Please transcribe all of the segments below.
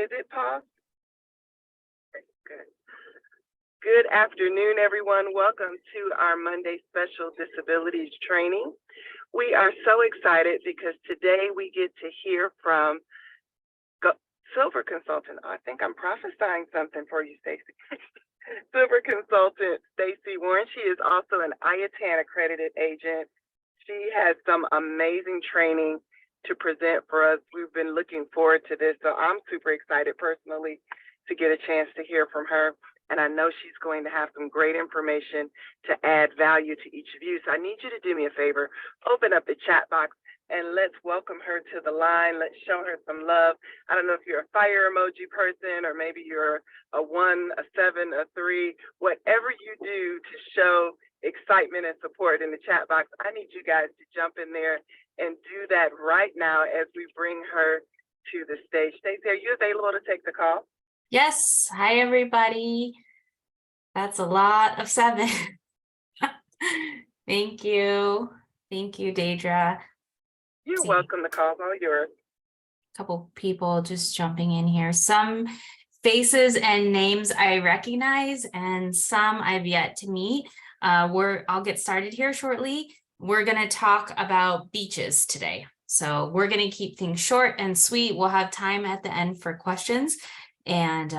Is it paused? Good. Good afternoon, everyone. Welcome to our Monday special disabilities training. We are so excited because today we get to hear from Silver Consultant. Oh, I think I'm prophesying something for you, Stacy. Silver Consultant Stacy Wren. She is also an IATAN accredited agent. She has some amazing training to present for us. We've been looking forward to this, so I'm super excited personally to get a chance to hear from her. And I know she's going to have some great information to add value to each of you. So I need you to do me a favor, open up the chat box and let's welcome her to the line. Let's show her some love. I don't know if you're a fire emoji person or maybe you're a 1, a 7, a 3, whatever you do to show excitement and support in the chat box. I need you guys to jump in there and do that right now as we bring her to the stage. Stacy, are you available to take the call? Yes. Hi, everybody. That's a lot of 7. Thank you. Thank you, Deidre. You're welcome. The call's all yours. A couple people just jumping in here. Some faces and names I recognize and some I've yet to meet. I'll get started here shortly. We're going to talk about beaches today. So we're going to keep things short and sweet. We'll have time at the end for questions. And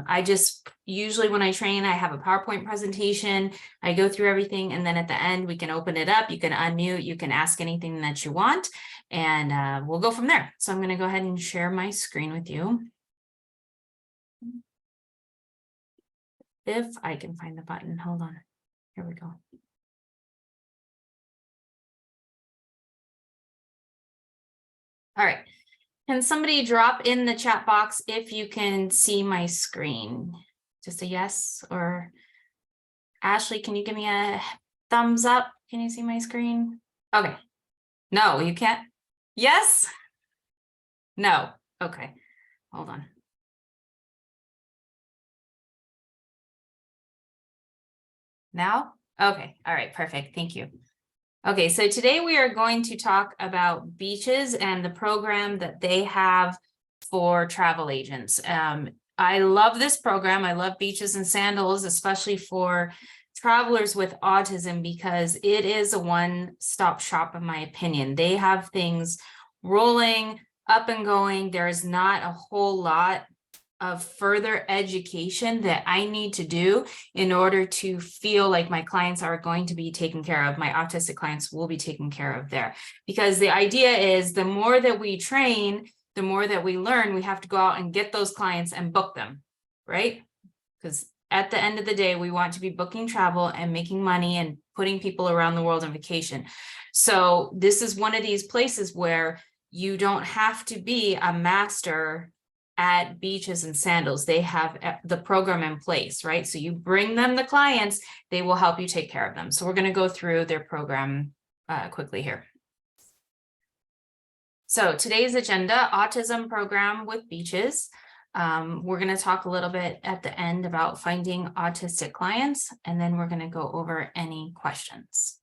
I just usually when I train, I have a PowerPoint presentation. I go through everything. And then at the end, we can open it up. You can unmute. You can ask anything that you want. And we'll go from there. So I'm going to go ahead and share my screen with you. If I can find the button. Hold on. Here we go. All right. Can somebody drop in the chat box if you can see my screen? Just a yes or Ashley, can you give me a thumbs up? Can you see my screen? Okay. No, you can't. Yes? No. Okay. Hold on. Now? Okay. All right. Perfect. Thank you. Okay, so today we are going to talk about beaches and the program that they have for travel agents. I love this program. I love Beaches and Sandals, especially for travelers with autism, because it is a one-stop shop, in my opinion. They have things rolling, up and going. There is not a whole lot of further education that I need to do in order to feel like my clients are going to be taken care of. My autistic clients will be taken care of there, because the idea is the more that we train, the more that we learn. We have to go out and get those clients and book them, right? Because at the end of the day, we want to be booking travel and making money and putting people around the world on vacation. So this is one of these places where you don't have to be a master at Beaches and Sandals. They have the program in place, right? So you bring them the clients, they will help you take care of them. So we're going to go through their program quickly here. So today's agenda, autism program with Beaches. We're going to talk a little bit at the end about finding autistic clients, and then we're going to go over any questions.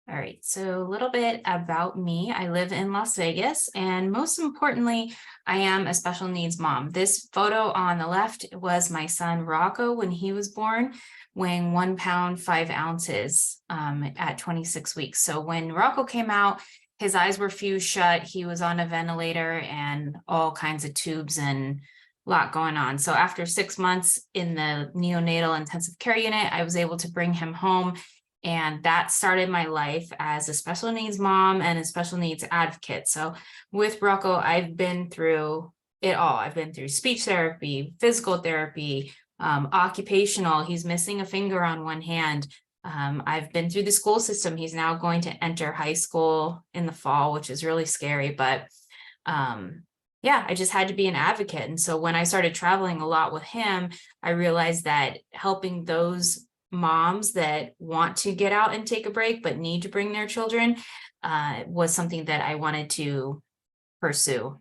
All right, so a little bit about me. I live in Las Vegas, and most importantly, I am a special needs mom. This photo on the left was my son Rocco when he was born, weighing 1 pound 5 ounces at 26 weeks. So when Rocco came out, his eyes were fused shut. He was on a ventilator and all kinds of tubes and a lot going on. So after 6 months in the neonatal intensive care unit, I was able to bring him home. And that started my life as a special needs mom and a special needs advocate. So with Rocco, I've been through it all. I've been through speech therapy, physical therapy, occupational. He's missing a finger on one hand. I've been through the school system. He's now going to enter high school in the fall, which is really scary. But yeah, I just had to be an advocate. And so when I started traveling a lot with him, I realized that helping those moms that want to get out and take a break but need to bring their children was something that I wanted to pursue.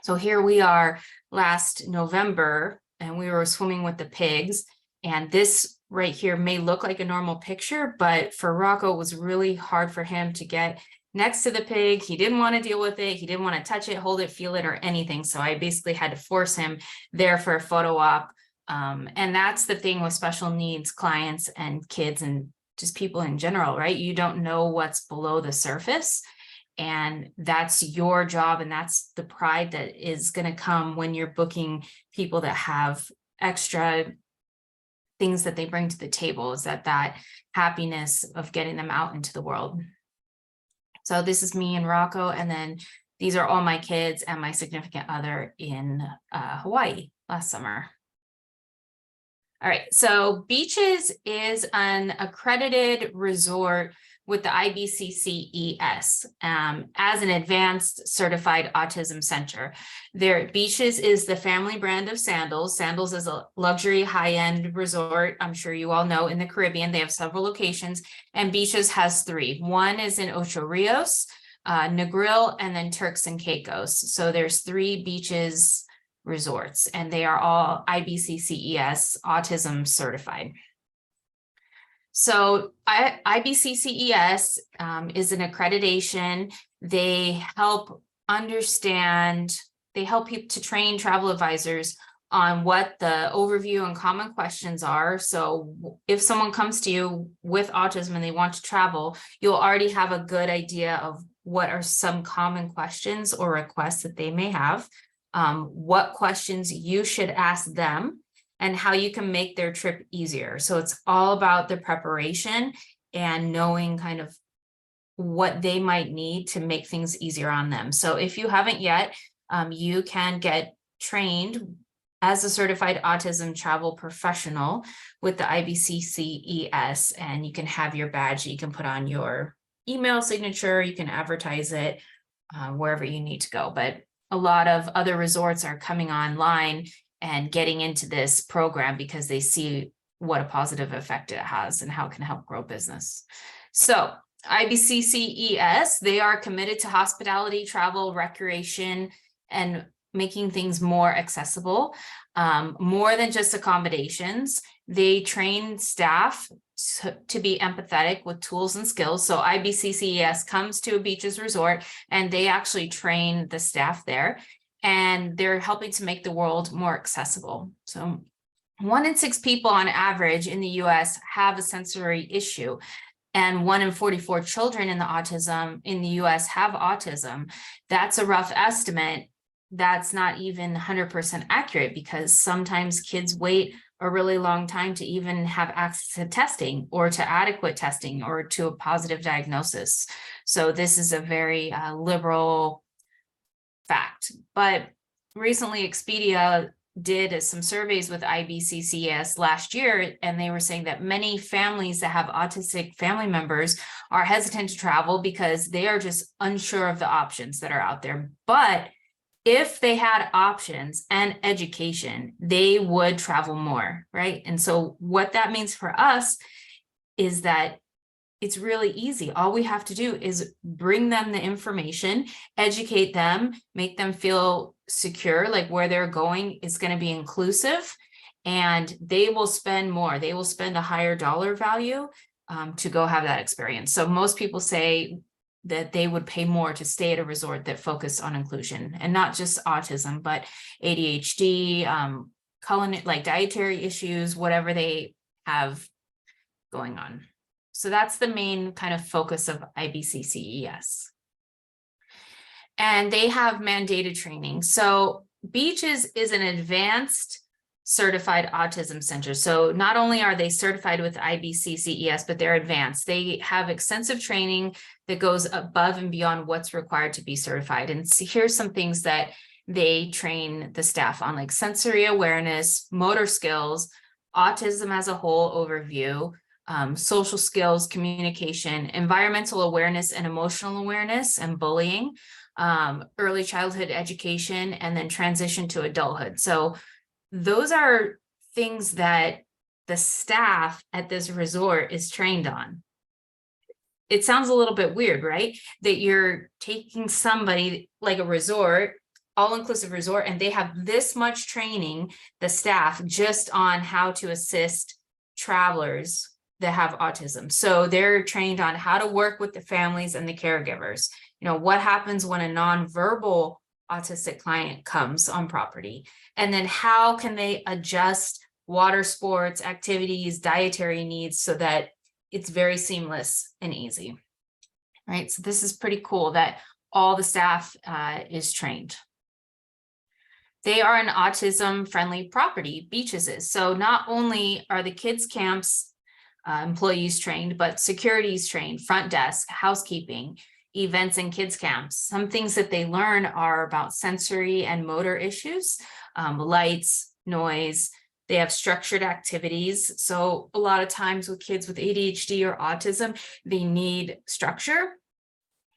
So here we are last November, and we were swimming with the pigs, and this right here may look like a normal picture, but for Rocco, it was really hard for him to get next to the pig. He didn't want to deal with it. He didn't want to touch it, hold it, feel it, or anything. So I basically had to force him there for a photo op. And that's the thing with special needs clients and kids and just people in general, right? You don't know what's below the surface. And that's your job. And that's the pride that is going to come when you're booking people that have extra things that they bring to the table, is that happiness of getting them out into the world. So this is me and Rocco, and then these are all my kids and my significant other in Hawaii last summer. All right, so Beaches is an accredited resort with the IBCCES as an advanced certified autism center. Beaches is the family brand of Sandals. Sandals is a luxury high-end resort. I'm sure you all know in the Caribbean. They have several locations, and Beaches has 3. One is in Ocho Rios, Negril, and then Turks and Caicos. So there's 3 Beaches resorts, and they are all IBCCES autism certified. So IBCCES is an accreditation. They help people to train travel advisors on what the overview and common questions are. So if someone comes to you with autism and they want to travel, you'll already have a good idea of what are some common questions or requests that they may have, what questions you should ask them, and how you can make their trip easier. So it's all about the preparation and knowing kind of what they might need to make things easier on them. So if you haven't yet, you can get trained as a certified autism travel professional with the IBCCES, and you can have your badge that you can put on your email signature. You can advertise it wherever you need to go. But a lot of other resorts are coming online and getting into this program because they see what a positive effect it has and how it can help grow business. So IBCCES, they are committed to hospitality, travel, recreation, and making things more accessible, more than just accommodations. They train staff to be empathetic with tools and skills. So IBCCES comes to a Beaches resort and they actually train the staff there, and they're helping to make the world more accessible. So 1 in 6 people on average in the US have a sensory issue, and 1 in 44 children in the US have autism. That's a rough estimate. That's not even 100% accurate, because sometimes kids wait a really long time to even have access to testing or to adequate testing or to a positive diagnosis. So this is a very liberal fact. But recently Expedia did some surveys with IBCCS last year, and they were saying that many families that have autistic family members are hesitant to travel because they are just unsure of the options that are out there. But if they had options and education, they would travel more, right? And so what that means for us is that it's really easy. All we have to do is bring them the information, educate them, make them feel secure, like where they're going is going to be inclusive, and they will spend more. They will spend a higher dollar value to go have that experience. So most people say that they would pay more to stay at a resort that focused on inclusion, and not just autism, but ADHD, like dietary issues, whatever they have going on. So that's the main kind of focus of IBCCES. And they have mandated training. So Beaches is an advanced certified autism center. So not only are they certified with IBCCES, but they're advanced. They have extensive training that goes above and beyond what's required to be certified. And so here's some things that they train the staff on, like sensory awareness, motor skills, autism as a whole overview, social skills, communication, environmental awareness and emotional awareness, and bullying, early childhood education, and then transition to adulthood. So those are things that the staff at this resort is trained on. It sounds a little bit weird, right? That you're taking somebody like a resort, all-inclusive resort, and they have this much training, the staff, just on how to assist travelers that have autism. So they're trained on how to work with the families and the caregivers. You know, what happens when a nonverbal autistic client comes on property? And then how can they adjust water sports, activities, dietary needs so that it's very seamless and easy, right? So this is pretty cool that all the staff is trained. They are an autism-friendly property, Beaches is. So not only are the kids' camps employees trained, but security is trained, front desk, housekeeping, events and kids camps. Some things that they learn are about sensory and motor issues, lights, noise. They have structured activities. So a lot of times with kids with ADHD or autism, they need structure.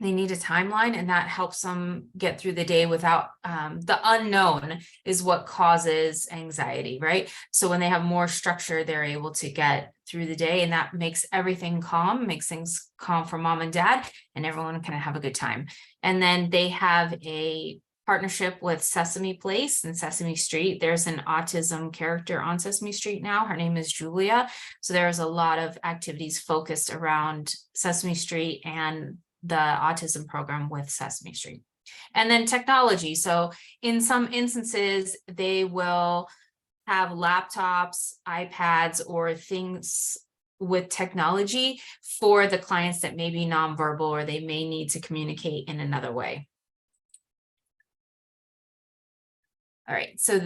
They need a timeline, and that helps them get through the day without the unknown is what causes anxiety, right? So when they have more structure, they're able to get through the day, and that makes everything calm, makes things calm for mom and dad, and everyone can have a good time. And then they have a partnership with Sesame Place and Sesame Street. There's an autism character on Sesame Street now. Her name is Julia. So there's a lot of activities focused around Sesame Street and the autism program with Sesame Street. And then technology. So in some instances, they will have laptops, iPads, or things with technology for the clients that may be nonverbal or they may need to communicate in another way. All right, so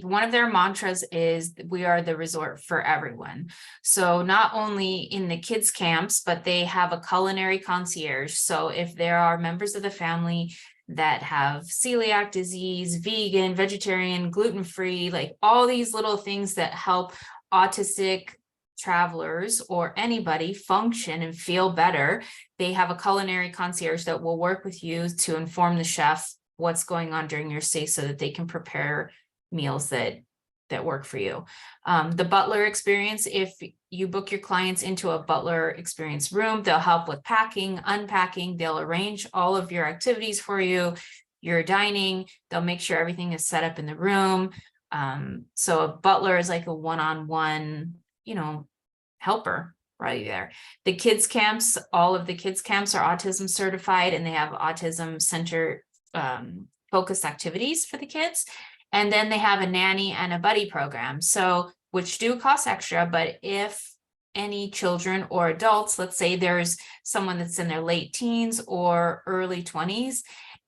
one of their mantras is we are the resort for everyone. So not only in the kids camps, but they have a culinary concierge. So if there are members of the family that have celiac disease, vegan, vegetarian, gluten-free, like all these little things that help autistic travelers or anybody function and feel better, they have a culinary concierge that will work with you to inform the chef what's going on during your stay so that they can prepare meals that work for you. The butler experience, if you book your clients into a butler experience room, they'll help with packing, unpacking, they'll arrange all of your activities for you, your dining, they'll make sure everything is set up in the room. So a butler is like a one-on-one, helper right there. The kids camps, all of the kids camps are autism certified, and they have autism center focused activities for the kids. And then they have a nanny and a buddy program, so which do cost extra, but if any children or adults, let's say there's someone that's in their late teens or early 20s,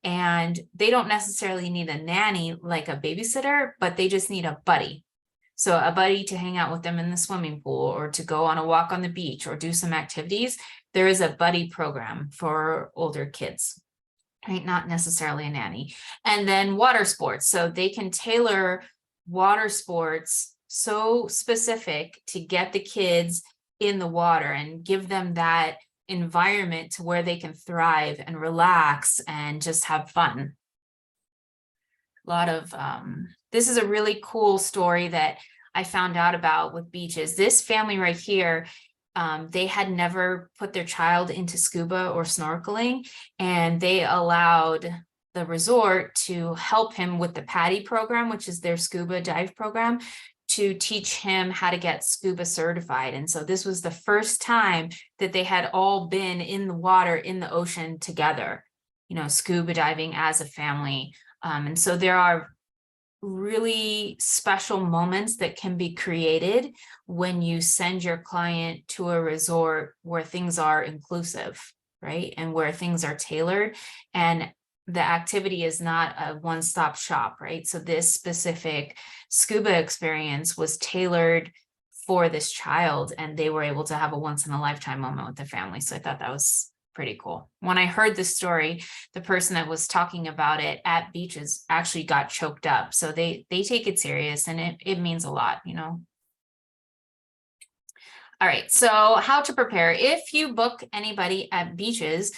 and they don't necessarily need a nanny like a babysitter, but they just need a buddy. So a buddy to hang out with them in the swimming pool or to go on a walk on the beach or do some activities. There is a buddy program for older kids. Right, not necessarily a nanny. And then water sports. So they can tailor water sports so specific to get the kids in the water and give them that environment to where they can thrive and relax and just have fun. A lot of, this is a really cool story that I found out about with Beaches. This family right here, they had never put their child into scuba or snorkeling, and they allowed the resort to help him with the PADI program, which is their scuba dive program, to teach him how to get scuba certified. And so this was the first time that they had all been in the water, in the ocean together, scuba diving as a family. And so there are really special moments that can be created when you send your client to a resort where things are inclusive, right? And where things are tailored and the activity is not a one-stop shop, right? So this specific scuba experience was tailored for this child, and they were able to have a once-in-a-lifetime moment with the family. So I thought that was pretty cool. When I heard this story, the person that was talking about it at Beaches actually got choked up. So they take it serious, and it means a lot, All right, so how to prepare. If you book anybody at Beaches,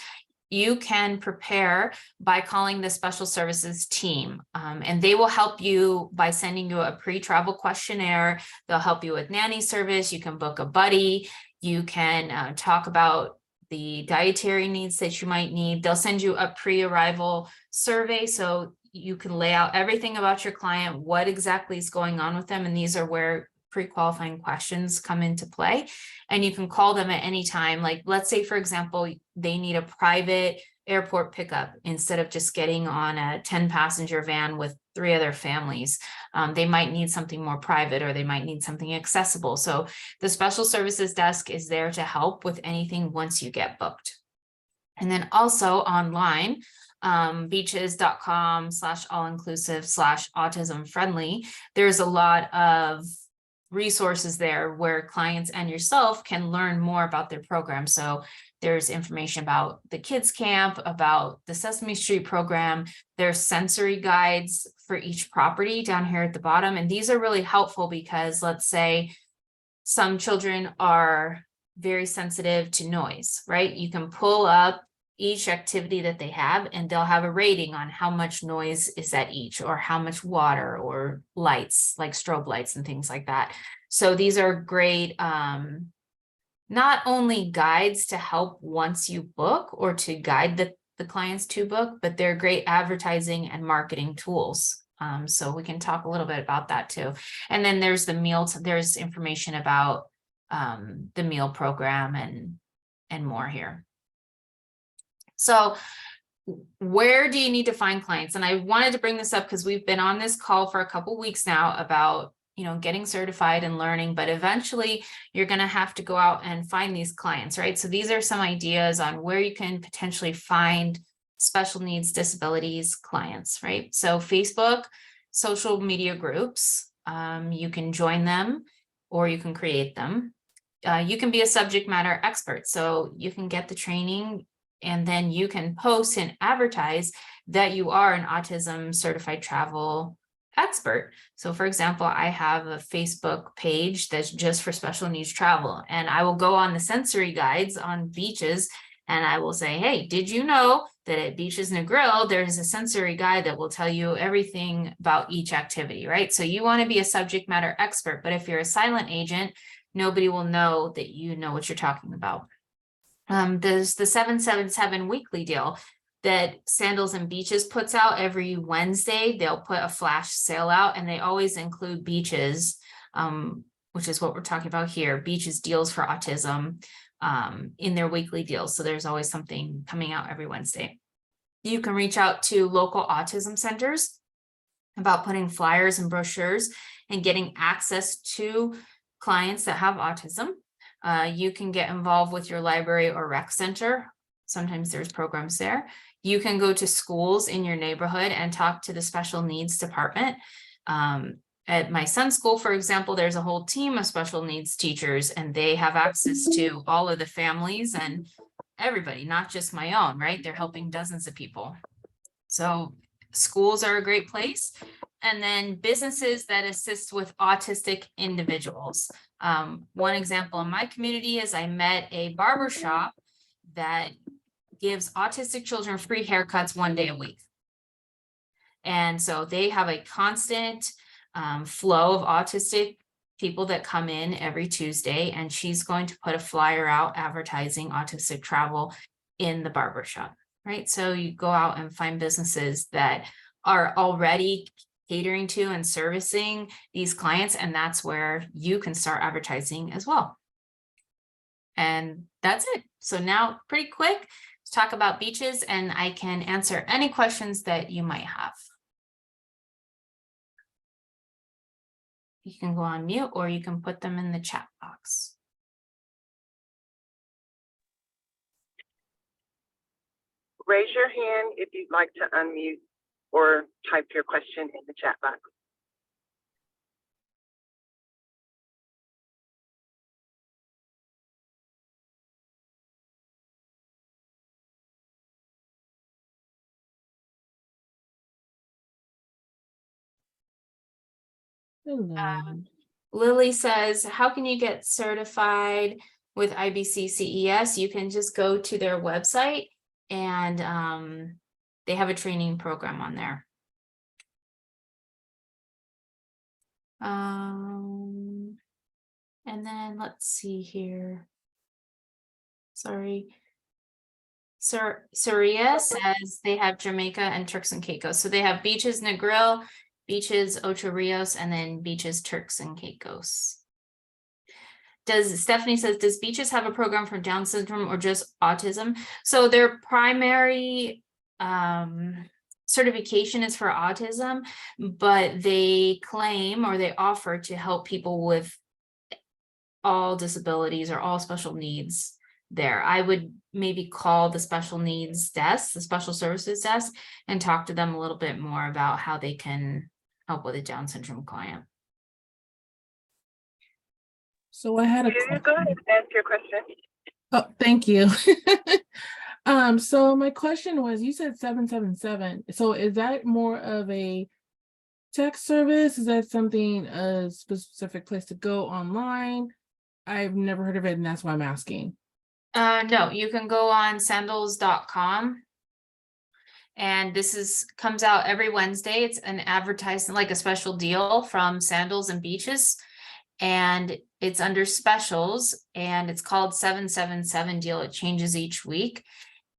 you can prepare by calling the special services team, and they will help you by sending you a pre-travel questionnaire. They'll help you with nanny service. You can book a buddy. You can talk about the dietary needs that you might need. They'll send you a pre-arrival survey so you can lay out everything about your client, what exactly is going on with them, and these are where pre-qualifying questions come into play, and you can call them at any time. Like, let's say, for example, they need a private airport pickup instead of just getting on a 10-passenger van with 3 other families. They might need something more private, or they might need something accessible. So the special services desk is there to help with anything once you get booked. And then also online, beaches.com/all-inclusive/autism friendly. There's a lot of resources there where clients and yourself can learn more about their program. So there's information about the kids camp, about the Sesame Street program. There's sensory guides for each property down here at the bottom. And these are really helpful because, let's say, some children are very sensitive to noise, right? You can pull up each activity that they have, and they'll have a rating on how much noise is at each, or how much water or lights, like strobe lights and things like that. So these are great, not only guides to help once you book, or to guide the clients to book, but they're great advertising and marketing tools. So we can talk a little bit about that too. And then there's the there's information about the meal program and more here. So where do you need to find clients? And I wanted to bring this up because we've been on this call for a couple weeks now about, getting certified and learning, but eventually you're going to have to go out and find these clients, right? So these are some ideas on where you can potentially find special needs disabilities clients, right? So Facebook, social media groups, you can join them or you can create them. You can be a subject matter expert. So you can get the training, and then you can post and advertise that you are an autism certified travel expert. So for example, I have a Facebook page that's just for special needs travel, and I will go on the sensory guides on beaches, and I will say, hey, did you know that at Beaches Negril, there's a sensory guide that will tell you everything about each activity, right? So you want to be a subject matter expert, but if you're a silent agent, nobody will know that you know what you're talking about. There's the 777 weekly deal that Sandals and Beaches puts out every Wednesday. They'll put a flash sale out, and they always include Beaches, which is what we're talking about here, Beaches deals for autism, in their weekly deals. So there's always something coming out every Wednesday. You can reach out to local autism centers about putting flyers and brochures and getting access to clients that have autism. You can get involved with your library or rec center. Sometimes there's programs there. You can go to schools in your neighborhood and talk to the special needs department. At my son's school, for example, there's a whole team of special needs teachers, and they have access to all of the families and everybody, not just my own, right? They're helping dozens of people. So schools are a great place. And then businesses that assist with autistic individuals. One example in my community is I met a barber shop that gives autistic children free haircuts 1 day a week. And so they have a constant flow of autistic people that come in every Tuesday, and she's going to put a flyer out advertising autistic travel in the barber shop, right? So you go out and find businesses that are already catering to and servicing these clients, and that's where you can start advertising as well. And that's it. So now, pretty quick, let's talk about Beaches, and I can answer any questions that you might have. You can go on mute, or you can put them in the chat box. Raise your hand if you'd like to unmute or type your question in the chat box. Lily says, how can you get certified with IBC CES? You can just go to their website, and they have a training program on there. And then let's see here. Sorry. Saria says they have Jamaica and Turks and Caicos. So they have Beaches Negril, Beaches Ocho Rios, and then Beaches Turks and Caicos. Stephanie says, does Beaches have a program for Down syndrome or just autism? So their primary certification is for autism, but they claim or they offer to help people with all disabilities or all special needs there. I would maybe call the special needs desk, the special services desk, and talk to them a little bit more about how they can help with a Down syndrome client. So I had a You go ahead question. and ask your question. Oh, thank you. So my question was, you said 777. So is that more of a text service? Is that something, a specific place to go online? I've never heard of it, and that's why I'm asking. No, you can go on sandals.com. And this comes out every Wednesday. It's an advertisement, like a special deal from Sandals and Beaches. And it's under specials, and it's called 777 deal. It changes each week.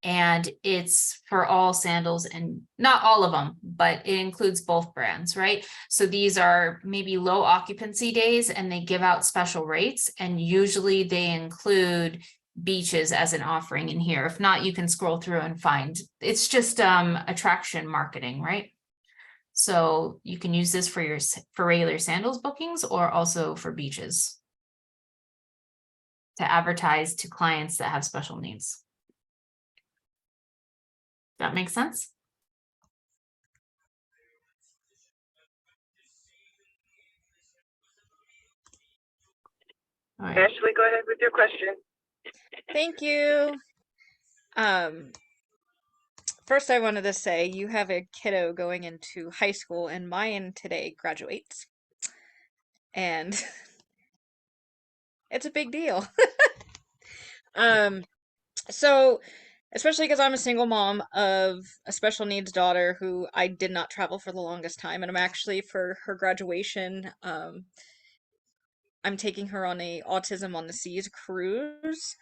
And it's for all sandals, and not all of them, but it includes both brands, right? So these are maybe low occupancy days, and they give out special rates, and usually they include Beaches as an offering in here. If not, you can scroll through and find. It's just attraction marketing, right? So you can use this for regular sandals bookings, or also for Beaches to advertise to clients that have special needs. That makes sense? All right. Ashley, go ahead with your question. Thank you. First I wanted to say you have a kiddo going into high school, and mine today graduates. And it's a big deal. So especially because I'm a single mom of a special needs daughter who I did not travel for the longest time, and I'm actually, for her graduation, I'm taking her on a Autism on the Seas cruise.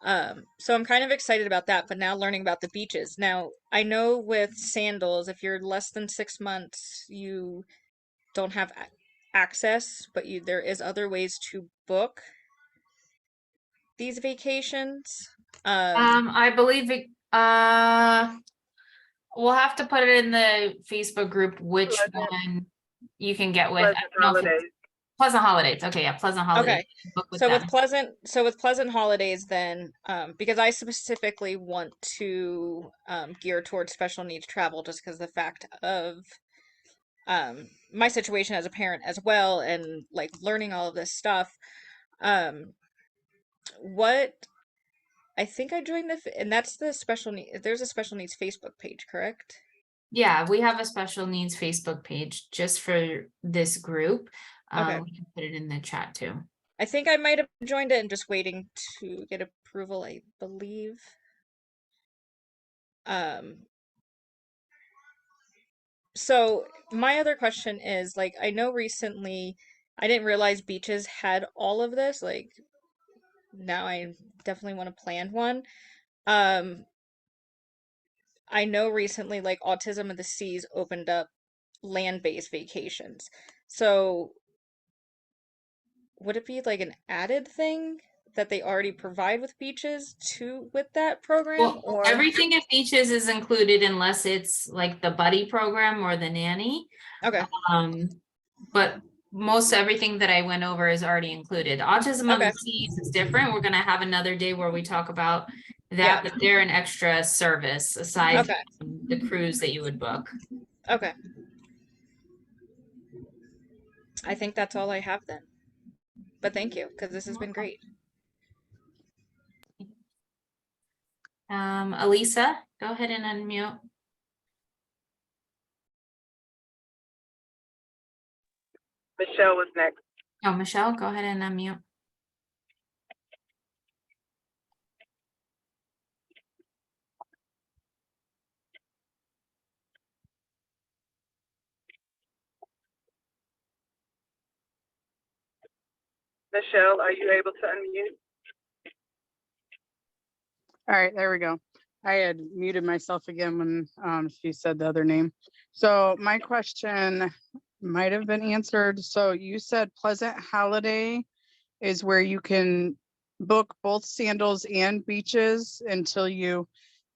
So I'm kind of excited about that, but now learning about the Beaches. Now, I know with Sandals, if you're less than 6 months, you don't have access, but there is other ways to book these vacations. I believe it, we'll have to put it in the Facebook group, which one you can get with. Pleasant holidays. Pleasant Holidays. Okay, yeah, Pleasant Holidays. Okay. Book with So them. with Pleasant Holidays, then, because I specifically want to gear towards special needs travel, just because the fact of my situation as a parent as well, and like learning all of this stuff. What I think I joined and that's the special need. There's a special needs Facebook page, correct? Yeah, we have a special needs Facebook page just for this group. Okay. We can put it in the chat too. I think I might have joined it and just waiting to get approval, I believe. So my other question is, like, I know recently I didn't realize Beaches had all of this. Like, now I definitely want to plan one. I know recently, like, Autism of the Seas opened up land-based vacations. So would it be like an added thing that they already provide with Beaches with that program? Well, or everything at Beaches is included unless it's like the buddy program or the nanny. Okay. But most everything that I went over is already included. Autism on Okay. the Seas is different. We're gonna have another day where we talk about that, Yeah. but they're an extra service aside Okay. from the cruise that you would book. Okay. I think that's all I have then. But thank you, because this has been great. Elisa, go ahead and unmute. Michelle was next. Oh, Michelle, go ahead and unmute. Michelle, are you able to unmute? All right, there we go. I had muted myself again when she said the other name. So my question might have been answered. So you said Pleasant Holiday is where you can book both sandals and beaches until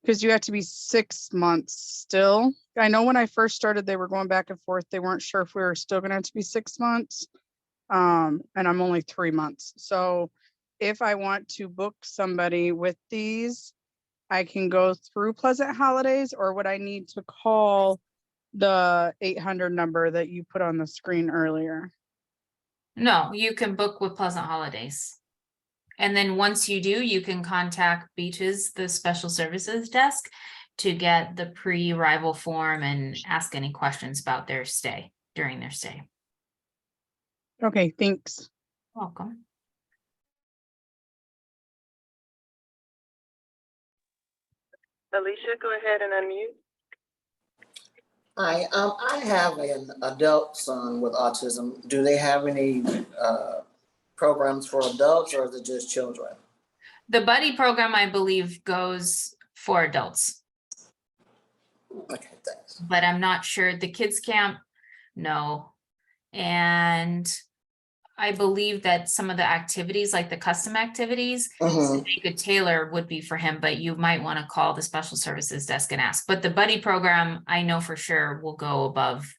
because you have to be 6 months still. I know when I first started, they were going back and forth. They weren't sure if we were still gonna have to be 6 months. And I'm only 3 months. So if I want to book somebody with these, I can go through Pleasant Holidays, or would I need to call the 800 number that you put on the screen earlier? No, you can book with Pleasant Holidays. And then once you do, you can contact Beaches, the special services desk, to get the pre-arrival form and ask any questions about their stay during their stay. Okay, thanks. Welcome. Alicia, go ahead and unmute. Hi, I have an adult son with autism. Do they have any programs for adults, or is it just children? The buddy program, I believe, goes for adults, Okay, thanks. but I'm not sure. The kids camp, no. And I believe that some of the activities, like the custom activities, Mhm. they could tailor would be for him, but you might want to call the special services desk and ask. But the buddy program, I know for sure will go above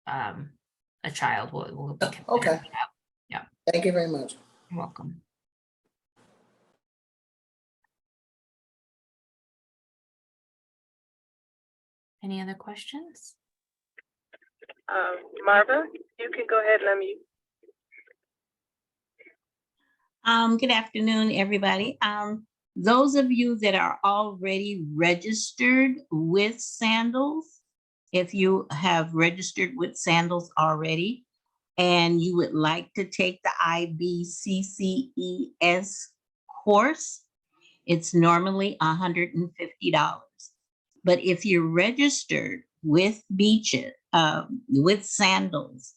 a child. Will be considered Okay. a child. Yeah. Thank you very much. You're welcome. Any other questions? Marva, you can go ahead and unmute. Good afternoon, everybody. Those of you that are already registered with Sandals, if you have registered with Sandals already and you would like to take the IBCCES course, it's normally $150. But if you're registered with Beaches, with Sandals,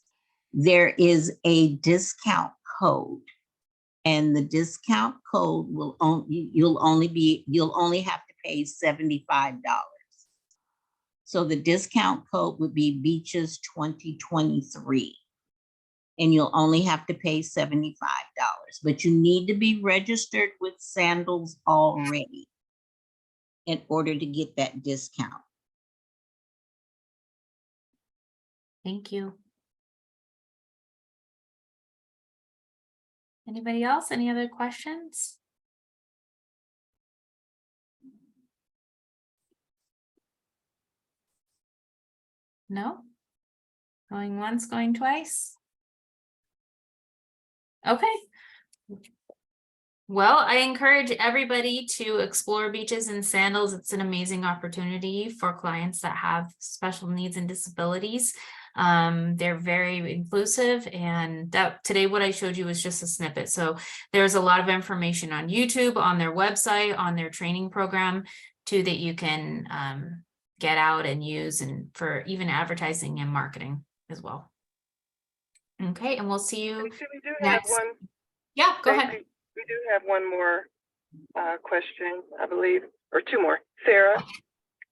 there is a discount code. And the discount code will you'll only have to pay $75. So the discount code would be Beaches 2023. And you'll only have to pay $75. But you need to be registered with Sandals already in order to get that discount. Thank you. Anybody else? Any other questions? No? Going once, going twice? Okay. Well, I encourage everybody to explore Beaches and Sandals. It's an amazing opportunity for clients that have special needs and disabilities. They're very inclusive, and that today what I showed you was just a snippet. So there's a lot of information on YouTube, on their website, on their training program too, that you can get out and use, and for even advertising and marketing as well. Okay, and we'll see you Stacy, we do next. have one. Yeah, go ahead. Stacy, we do have one more question, I believe, or two more. Sarah,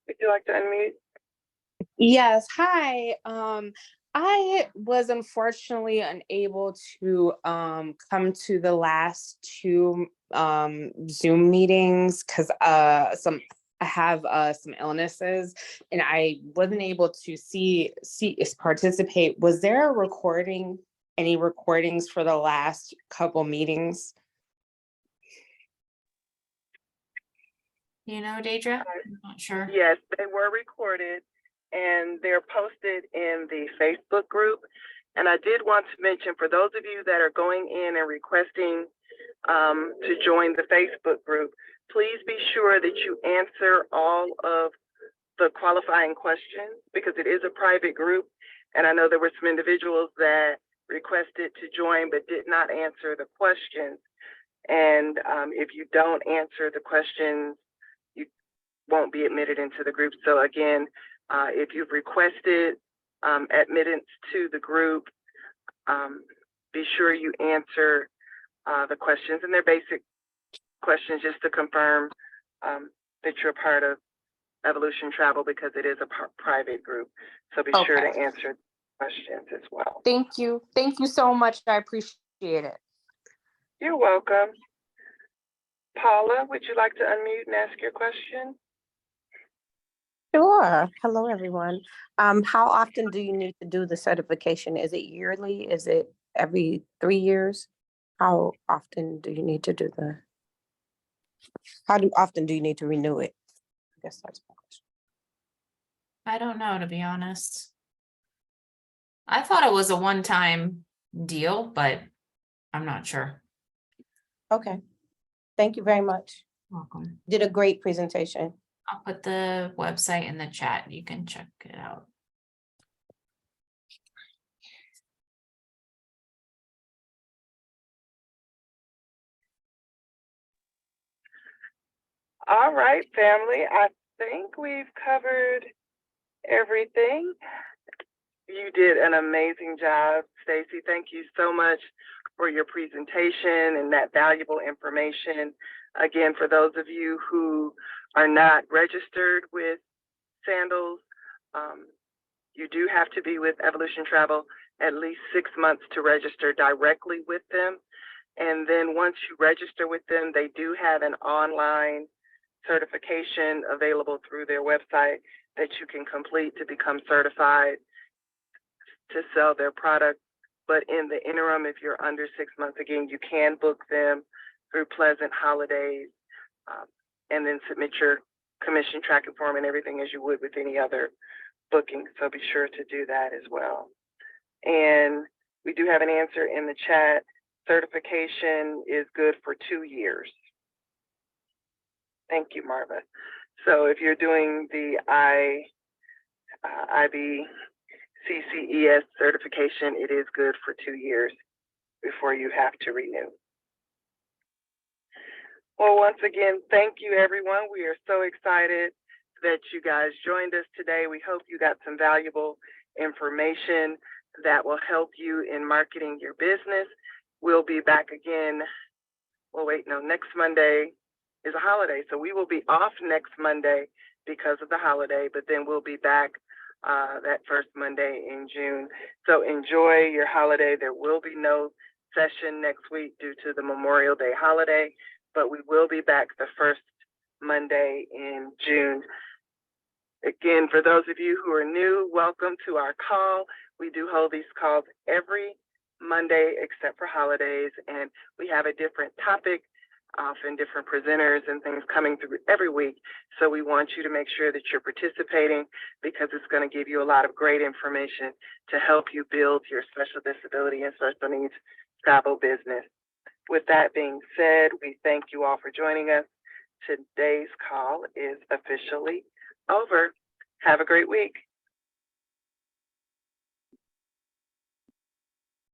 would you like to unmute? Yes, hi. I was unfortunately unable to come to the last two Zoom meetings because I have some illnesses and I wasn't able to participate. Was there a recording, any recordings for the last couple meetings? You know, Deidre? I'm not sure. Yes, they were recorded and they're posted in the Facebook group. And I did want to mention, for those of you that are going in and requesting to join the Facebook group, please be sure that you answer all of the qualifying questions, because it is a private group. And I know there were some individuals that requested to join but did not answer the questions. And if you don't answer the questions, you won't be admitted into the group. So again, if you've requested admittance to the group, be sure you answer the questions, and they're basic questions just to confirm that you're part of Evolution Travel, because it is a private group. So be sure to answer questions as well. Thank you. Thank you so much. I appreciate it. You're welcome. Paula, would you like to unmute and ask your question? Sure. Hello, everyone. How often do you need to do the certification? Is it yearly? Is it every 3 years? How often do you need to do often do you need to renew it? I guess that's my question. I don't know, to be honest. I thought it was a one-time deal, but I'm not sure. Okay. Thank you very much. Welcome. Did a great presentation. I'll put the website in the chat. You can check it out. All right, family. I think we've covered everything. You did an amazing job, Stacy. Thank you so much for your presentation and that valuable information. Again, for those of you who are not registered with Sandals, you do have to be with Evolution Travel at least 6 months to register directly with them. And then once you register with them, they do have an online certification available through their website that you can complete to become certified to sell their product. But in the interim, if you're under 6 months, again, you can book them through Pleasant Holidays, and then submit your commission tracking form and everything as you would with any other booking. So be sure to do that as well. And we do have an answer in the chat. Certification is good for 2 years. Thank you, Marva. So if you're doing the IBCCES certification, it is good for 2 years before you have to renew. Well, once again, thank you, everyone. We are so excited that you guys joined us today. We hope you got some valuable information that will help you in marketing your business. We'll be back again. Well, wait, no, next Monday is a holiday. So we will be off next Monday because of the holiday, but then we'll be back that first Monday in June. So enjoy your holiday. There will be no session next week due to the Memorial Day holiday, but we will be back the first Monday in June. Again, for those of you who are new, welcome to our call. We do hold these calls every Monday except for holidays, and we have a different topic, often different presenters and things coming through every week. So we want you to make sure that you're participating because it's going to give you a lot of great information to help you build your special disability and special needs travel business. With that being said, we thank you all for joining us. Today's call is officially over. Have a great week.